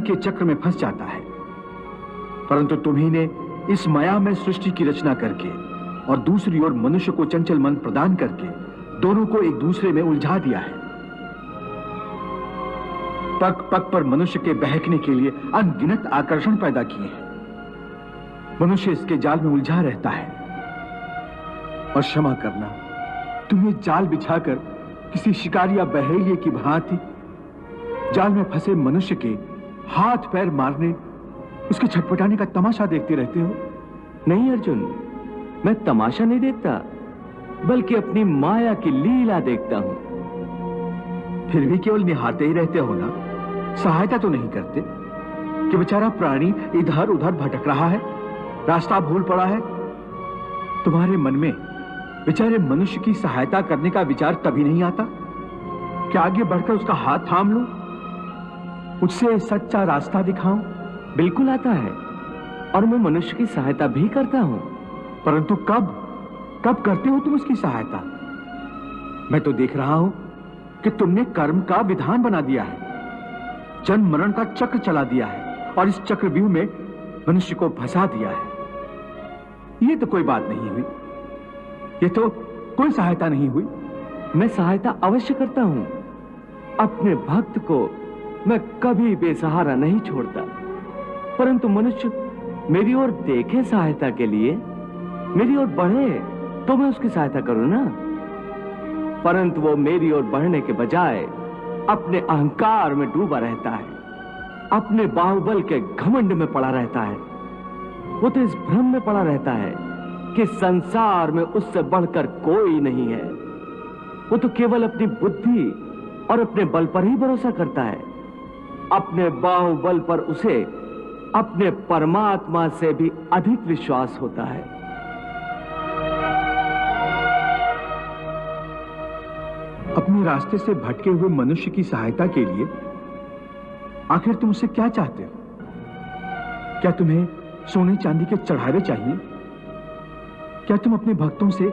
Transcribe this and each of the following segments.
के चक्र में फंस जाता है। परंतु तुम्ही ने इस माया में सृष्टि की रचना करके और दूसरी ओर मनुष्य को चंचल मन प्रदान करके दोनों को एक दूसरे में उलझा दिया है। पग पग पर मनुष्य के बहकने के लिए अनगिनत आकर्षण पैदा किए हैं। मनुष्य इसके जाल में उलझा रहता है। और क्षमा करना, तुम्हें जाल बिछाकर किसी शिकारी या बहेलिए की भांति जाल में फंसे मनुष्य के हाथ पैर मारने, उसके छटपटाने का तमाशा देखते रहते हो। नहीं अर्जुन, मैं तमाशा नहीं देखता, बल्कि अपनी माया की लीला देखता हूं। फिर भी केवल निहारते ही रहते हो ना, सहायता तो नहीं करते कि बेचारा प्राणी इधर उधर भटक रहा है, रास्ता भूल पड़ा है। तुम्हारे मन में बेचारे मनुष्य की सहायता करने का विचार तभी नहीं आता कि आगे बढ़कर उसका हाथ थाम लूं, उससे सच्चा रास्ता दिखाऊं। बिल्कुल आता है, और मैं मनुष्य की सहायता भी करता हूं। परंतु कब कब करते हो तुम उसकी सहायता? मैं तो देख रहा हूं कि तुमने कर्म का विधान बना दिया है, जन्म मरण का चक्र चला दिया है और इस चक्रव्यूह में मनुष्य को फंसा दिया है। ये तो कोई बात नहीं हुई, ये तो कोई सहायता नहीं हुई। मैं सहायता अवश्य करता हूं। अपने भक्त को मैं कभी बेसहारा नहीं छोड़ता, परंतु मनुष्य मेरी ओर देखे सहायता के लिए, मेरी ओर बढ़े तो मैं उसकी सहायता करूं ना। परंतु वो मेरी ओर बढ़ने के बजाय अपने अहंकार में डूबा रहता है, अपने बाहुबल के घमंड में पड़ा रहता है। वो तो इस भ्रम में पड़ा रहता है कि संसार में उससे बढ़कर कोई नहीं है। वो तो केवल अपनी बुद्धि और अपने बल पर ही भरोसा करता है। अपने बाहुबल पर उसे अपने परमात्मा से भी अधिक विश्वास होता है। अपने रास्ते से भटके हुए मनुष्य की सहायता के लिए आखिर तुम उससे क्या चाहते हो? क्या तुम्हें सोने चांदी के चढ़ावे चाहिए? क्या तुम अपने भक्तों से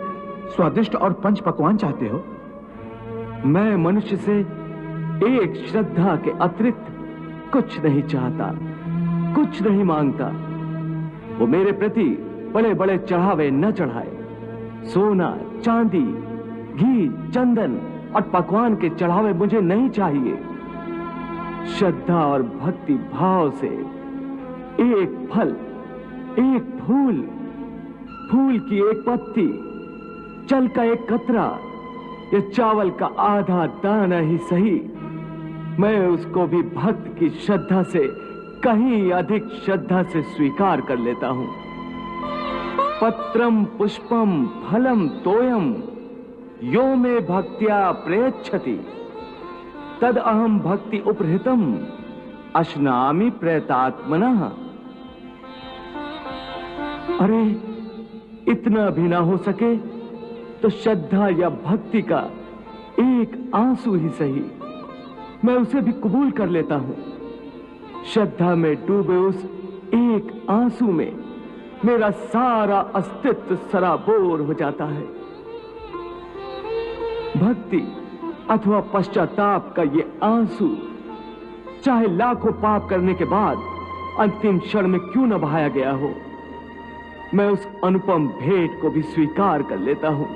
स्वादिष्ट और पंच पकवान चाहते हो? मैं मनुष्य से एक श्रद्धा के अतिरिक्त कुछ नहीं चाहता, कुछ नहीं मांगता। वो मेरे प्रति बड़े बड़े चढ़ावे न चढ़ाए। सोना, चांदी, घी, चंदन और पकवान के चढ़ावे मुझे नहीं चाहिए। श्रद्धा और भक्ति भाव से एक फल, एक फूल, फूल की एक पत्ती, जल का एक कतरा या चावल का आधा दाना ही सही, मैं उसको भी भक्त की श्रद्धा से कहीं अधिक श्रद्धा से स्वीकार कर लेता हूं। पत्रम पुष्पम फलम तोयम यो मे भक्त्या प्रयच्छति तद अहम भक्ति उपहृतम अश्नामि प्रयतात्मनः। अरे इतना भी ना हो सके तो श्रद्धा या भक्ति का एक आंसू ही सही, मैं उसे भी कबूल कर लेता हूं। श्रद्धा में डूबे उस एक आंसू में मेरा सारा अस्तित्व सराबोर हो जाता है। भक्ति अथवा पश्चाताप का ये आंसू चाहे लाखों पाप करने के बाद अंतिम क्षण में क्यों न बहाया गया हो, मैं उस अनुपम भेंट को भी स्वीकार कर लेता हूं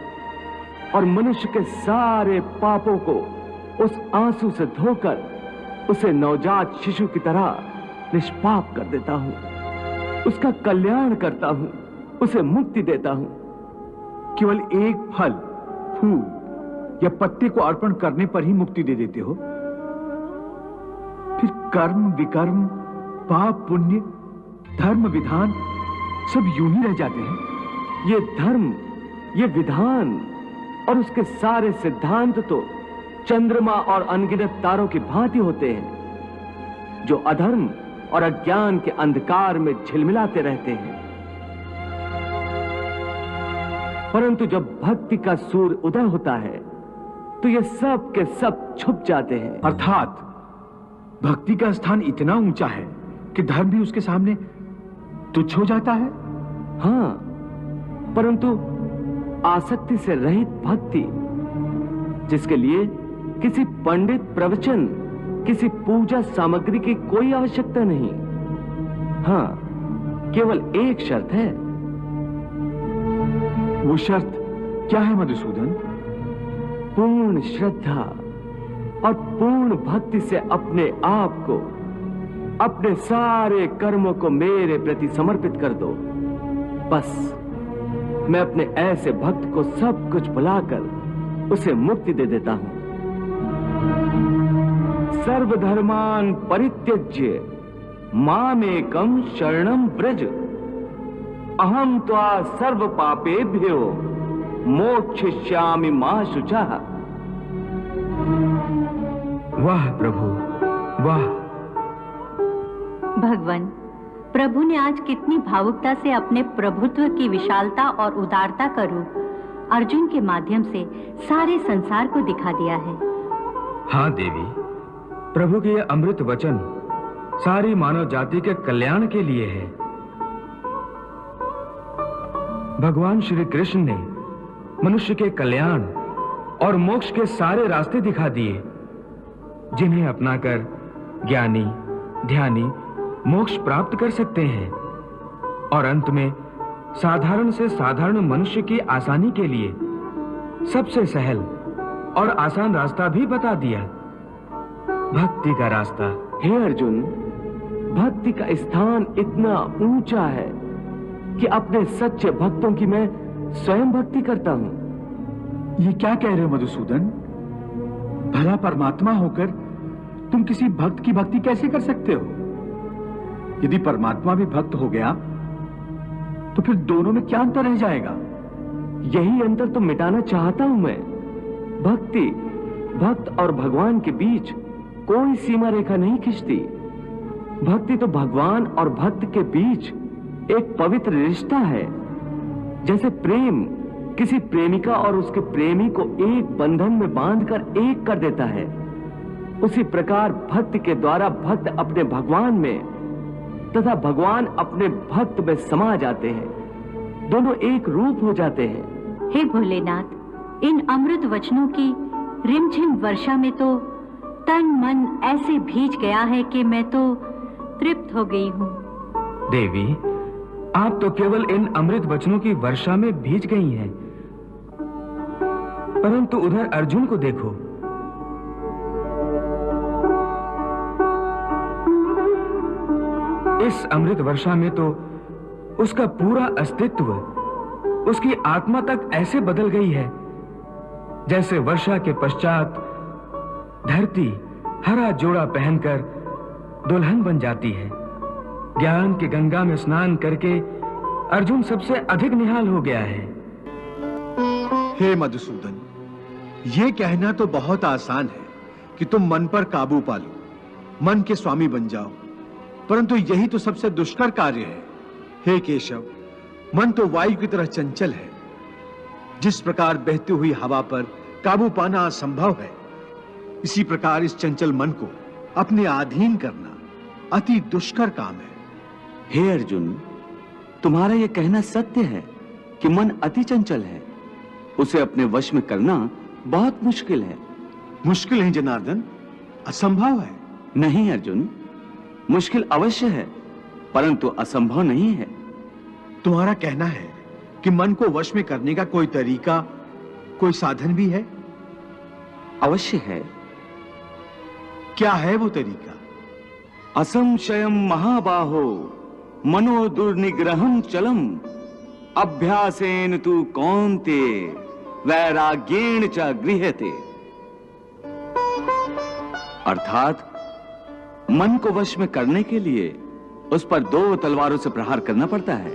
और मनुष्य के सारे पापों को उस आंसू से धोकर उसे नवजात शिशु की तरह निष्पाप कर देता हूं, उसका कल्याण करता हूं, उसे मुक्ति देता हूं। केवल एक फल, फूल या पत्ते को अर्पण करने पर ही मुक्ति दे देते हो। फिर कर्म विकर्म, पाप पुण्य, धर्म विधान सब यूं ही रह जाते हैं। ये धर्म, ये विधान और उसके सारे सिद्धांत तो चंद्रमा और अनगिनत तारों की भांति होते हैं, जो अधर्म और अज्ञान के अंधकार में झिलमिलाते रहते हैं। परंतु जब भक्ति का सूर्य उदय होता है तो ये सब के सब छुप जाते हैं। अर्थात भक्ति का स्थान इतना ऊंचा है कि धर्म भी उसके सामने तुच्छ हो जाता है। हां, परंतु आसक्ति से रहित भक्ति, जिसके लिए किसी पंडित प्रवचन किसी पूजा सामग्री की कोई आवश्यकता नहीं। हाँ, केवल एक शर्त है। वो शर्त क्या है मधुसूदन? पूर्ण श्रद्धा और पूर्ण भक्ति से अपने आप को, अपने सारे कर्मों को मेरे प्रति समर्पित कर दो। बस मैं अपने ऐसे भक्त को सब कुछ भुलाकर उसे मुक्ति दे देता हूं। सर्वधर्मान परित्यज्य मामेकं शरणं व्रज, अहम त्वा सर्व पापेभ्यो मोक्षयिष्यामि मा शुचः। वाह प्रभु वाह। भगवान, प्रभु ने आज कितनी भावुकता से अपने प्रभुत्व की विशालता और उदारता का रूप अर्जुन के माध्यम से सारे संसार को दिखा दिया है। हाँ देवी, प्रभु के ये अमृत वचन सारी मानव जाति के कल्याण के लिए है। भगवान श्री कृष्ण ने मनुष्य के कल्याण और मोक्ष के सारे रास्ते दिखा दिए, जिन्हें अपनाकर ज्ञानी ध्यानी मोक्ष प्राप्त कर सकते हैं। और अंत में साधारण से साधारण मनुष्य की आसानी के लिए सबसे सहल और आसान रास्ता भी बता दिया, भक्ति का रास्ता। हे अर्जुन, भक्ति का स्थान इतना ऊंचा है कि अपने सच्चे भक्तों की मैं स्वयं भक्ति करता हूं। ये क्या कह रहे हो मधुसूदन? भला परमात्मा होकर तुम किसी भक्त की भक्ति कैसे कर सकते हो? यदि परमात्मा भी भक्त हो गया तो फिर दोनों में क्या अंतर रह जाएगा? यही अंतर तो मिटाना चाहता हूं मैं। भक्त और भगवान के बीच कोई सीमा रेखा नहीं खिंचती। भक्ति तो भगवान और भक्त के बीच एक पवित्र रिश्ता है। जैसे प्रेम किसी प्रेमिका और उसके प्रेमी को एक बंधन में बांधकर एक कर देता है, उसी प्रकार भक्त के द्वारा भक्त अपने भगवान में तथा भगवान अपने भक्त में समा जाते हैं। दोनों एक रूप हो जाते हैं। हे भोलेनाथ, इन अमृत वचनों की रिमझिम वर्षा में तो तन मन ऐसे भीज गया है कि मैं तो तृप्त हो गई हूँ। देवी, आप तो केवल इन अमृत वचनों की वर्षा में भीज गई हैं, परंतु उधर अर्जुन को देखो। इस अमृत वर्षा में तो उसका पूरा अस्तित्व, उसकी आत्मा तक ऐसे बदल गई है जैसे वर्षा के पश्चात धरती हरा जोड़ा पहनकर दुल्हन बन जाती है। ज्ञान की गंगा में स्नान करके अर्जुन सबसे अधिक निहाल हो गया है। हे मधुसूदन, ये कहना तो बहुत आसान है कि तुम मन पर काबू पा लो, मन के स्वामी बन जाओ, परंतु यही तो सबसे दुष्कर कार्य है। हे केशव, मन तो वायु की तरह चंचल है। जिस प्रकार बहती हुई हवा पर काबू पाना असंभव है, इसी प्रकार इस चंचल मन को अपने अधीन करना अति दुष्कर काम है। हे अर्जुन, तुम्हारा यह कहना सत्य है कि मन अति चंचल है। उसे अपने वश में करना बहुत मुश्किल है। मुश्किल है जनार्दन, असंभव है। नहीं अर्जुन, मुश्किल अवश्य है, परंतु असंभव नहीं है। तुम्हारा कहना है कि मन को वश में करने का कोई तरीका, कोई साधन भी है? अवश्य है। क्या है वो तरीका? असंशयम महाबाहो मनो दुर्निग्रहम चलम अभ्यासेन तु कौन्ते वैराग्येण च गृह्यते। अर्थात मन को वश में करने के लिए उस पर दो तलवारों से प्रहार करना पड़ता है।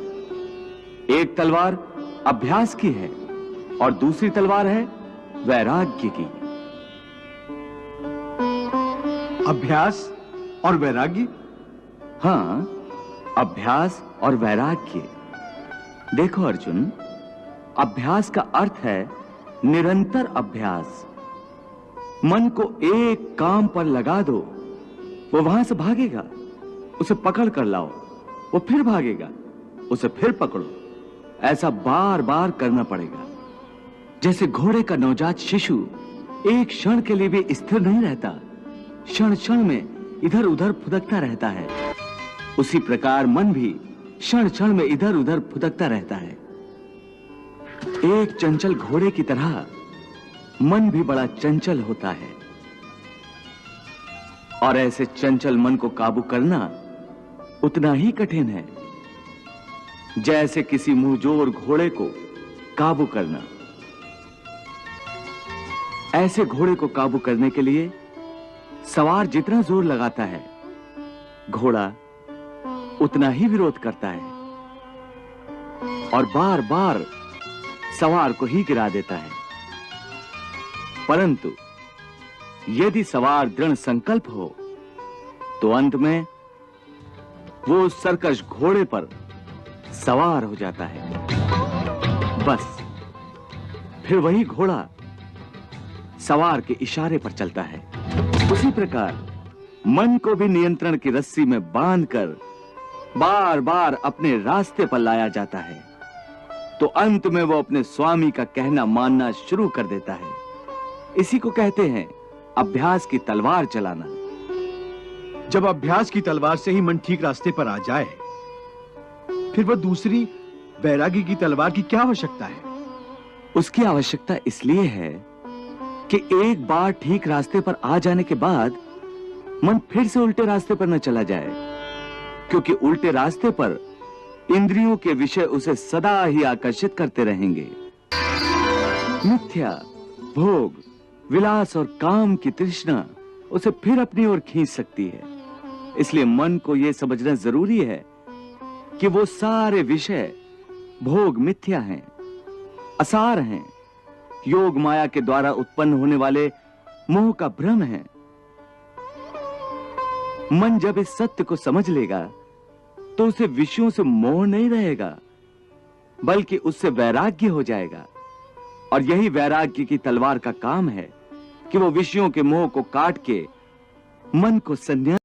एक तलवार अभ्यास की है और दूसरी तलवार है वैराग्य की। अभ्यास और वैराग्य? हाँ, अभ्यास और वैराग्य। देखो अर्जुन, अभ्यास का अर्थ है निरंतर अभ्यास। मन को एक काम पर लगा दो, वो वहां से भागेगा, उसे पकड़ कर लाओ, वो फिर भागेगा, उसे फिर पकड़ो। ऐसा बार बार करना पड़ेगा। जैसे घोड़े का नवजात शिशु एक क्षण के लिए भी स्थिर नहीं रहता, क्षण क्षण में इधर उधर फुदकता रहता है, उसी प्रकार मन भी क्षण क्षण में इधर उधर फुदकता रहता है। एक चंचल घोड़े की तरह मन भी बड़ा चंचल होता है, और ऐसे चंचल मन को काबू करना उतना ही कठिन है जैसे किसी मुंहजोर घोड़े को काबू करना। ऐसे घोड़े को काबू करने के लिए सवार जितना जोर लगाता है, घोड़ा उतना ही विरोध करता है और बार बार सवार को ही गिरा देता है। परंतु यदि सवार दृढ़ संकल्प हो तो अंत में वो सरकश घोड़े पर सवार हो जाता है। बस फिर वही घोड़ा सवार के इशारे पर चलता है। उसी प्रकार मन को भी नियंत्रण की रस्सी में बांधकर बार बार अपने रास्ते पर लाया जाता है, तो अंत में वो अपने स्वामी का कहना मानना शुरू कर देता है। इसी को कहते हैं अभ्यास की तलवार चलाना। जब अभ्यास की तलवार से ही मन ठीक रास्ते पर आ जाए, फिर वह दूसरी वैरागी की तलवार की क्या आवश्यकता है? उसकी आवश्यकता इसलिए है कि एक बार ठीक रास्ते पर आ जाने के बाद मन फिर से उल्टे रास्ते पर न चला जाए, क्योंकि उल्टे रास्ते पर इंद्रियों के विषय उसे सदा ही आकर्षित करते रहेंगे। मिथ्या, भोग, विलास और काम की तृष्णा उसे फिर अपनी ओर खींच सकती है। इसलिए मन को यह समझना जरूरी है कि वो सारे विषय भोग मिथ्या हैं, असार हैं, योग माया के द्वारा उत्पन्न होने वाले मोह का भ्रम है। मन जब इस सत्य को समझ लेगा तो उसे विषयों से मोह नहीं रहेगा, बल्कि उससे वैराग्य हो जाएगा। और यही वैराग्य की तलवार का काम है कि वो विषयों के मोह को काट के मन को संन्यास